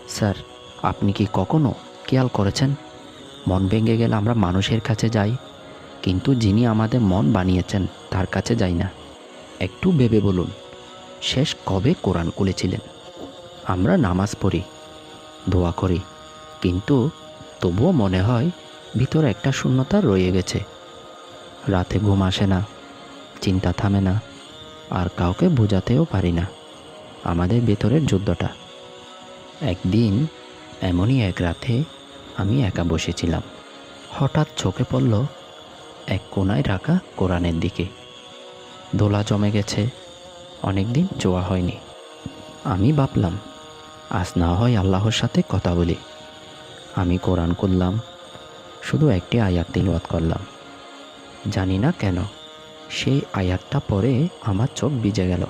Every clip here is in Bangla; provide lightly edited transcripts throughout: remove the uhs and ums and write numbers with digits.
স্যার, আপনি কি কখনো খেয়াল করেছেন, মন ভেঙে গেলে আমরা মানুষের কাছে যাই, কিন্তু যিনি আমাদের মন বানিয়েছেন তার কাছে যাই না? একটু ভেবে বলুন, শেষ কবে কোরআন খুলেছিলেন? আমরা নামাজ পড়ি, দোয়া করি, কিন্তু তবুও মনে হয় ভিতরে একটা শূন্যতা রয়ে গেছে। রাতে ঘুম আসে না, চিন্তা থামে না, আর কাউকে বোঝাতেও পারি না আমাদের ভেতরের যুদ্ধটা। একদিন এমনই এক রাতে আমি একা বসেছিলাম। হঠাৎ চোখে পড়ল এক কোণায় রাখা কোরআনের দিকে। দোলা জমে গেছে, অনেক দিন জোয়া হয়নি। আমি ভাবলাম, আজ না হয় আল্লাহর সাথে কথা বলি। আমি কোরআন খুললাম, শুধু একটি আয়াত তিলাওয়াত করলাম। জানি না কেন সেই আয়াতটা পড়ে আমার চোখ ভিজে গেল।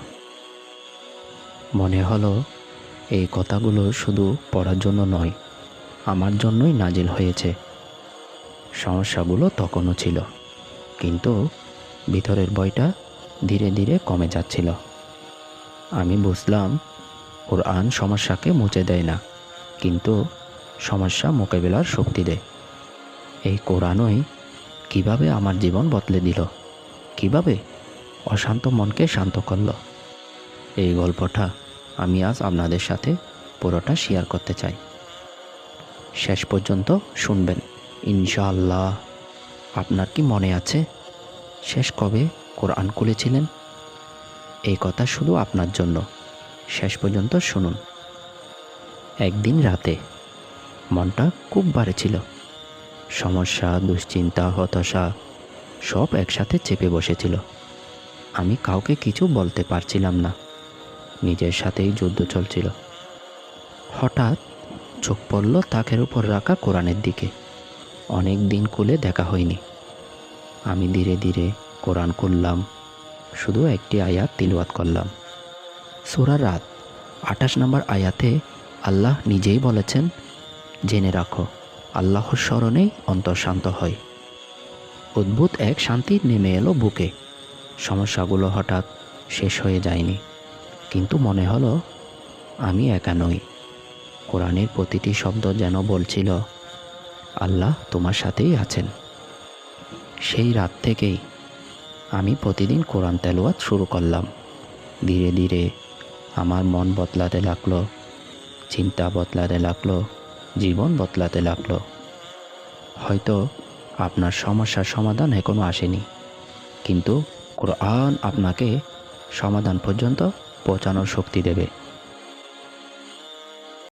মনে হলো এই কথাগুলো শুধু পড়ার জন্য নয়, আমার জন্যই নাজিল হয়েছে। সমস্যাগুলো তখনও ছিল, কিন্তু ভিতরের ভয়টা ধীরে ধীরে কমে যাচ্ছিল। আমি বুঝলাম, কোরআন সমস্যাকে মুছে দেয় না, কিন্তু সমস্যা মোকাবেলার শক্তি দেয়। এই কোরআনই কিভাবে আমার জীবন বদলে দিল, কিভাবে অশান্ত মনকে শান্ত করল, এই গল্পটা আমি আজ আপনাদের সাথে পুরোটা শেয়ার করতে চাই। শেষ পর্যন্ত শুনবেন ইনশাআল্লাহ। আপনার কি মনে আছে শেষ কবে কোরআন খুলেছিলেন? এই কথা শুধু আপনার জন্য, শেষ পর্যন্ত শুনুন। একদিন রাতে মনটা খুব ভারী ছিল। সমস্যা, দুশ্চিন্তা, হতাশা সব একসাথে চেপে বসেছিল। আমি কাউকে কিছু বলতে পারছিলাম না, নিজের সাথেই যুদ্ধ চলছিল। হঠাৎ চোখ পড়ল তাকের উপর রাখা কোরআনের দিকে। অনেক দিন খুলে দেখা হয়নি। আমি ধীরে ধীরে কোরআন খুললাম, শুধু একটি আয়াত তিলাওয়াত করলাম। সূরা রাত ২৮ নম্বর আয়াতে আল্লাহ নিজেই বলেছেন, জেনে রাখো, আল্লাহর স্মরণেই অন্তর শান্ত হয়। অদ্ভুত এক শান্তি নেমে এলো বুকে। সমস্যাগুলো হঠাৎ শেষ হয়ে যায়নি, কিন্তু মনে হলো আমি একা নই। কোরআনের প্রতিটি শব্দ যেন বলছিল, আল্লাহ তোমার সাথেই আছেন। সেই রাত থেকেই আমি প্রতিদিন কোরআন তেলাওয়াত শুরু করলাম। ধীরে ধীরে আমার মন বদলাতে লাগলো, চিন্তা বদলাতে লাগলো, জীবন বদলাতে লাগলো। হয়তো আপনার সমস্যার সমাধান এখনো আসেনি, কিন্তু কোরআন আপনাকে সমাধান পর্যন্ত পৌঁছানোর শক্তি দেবে।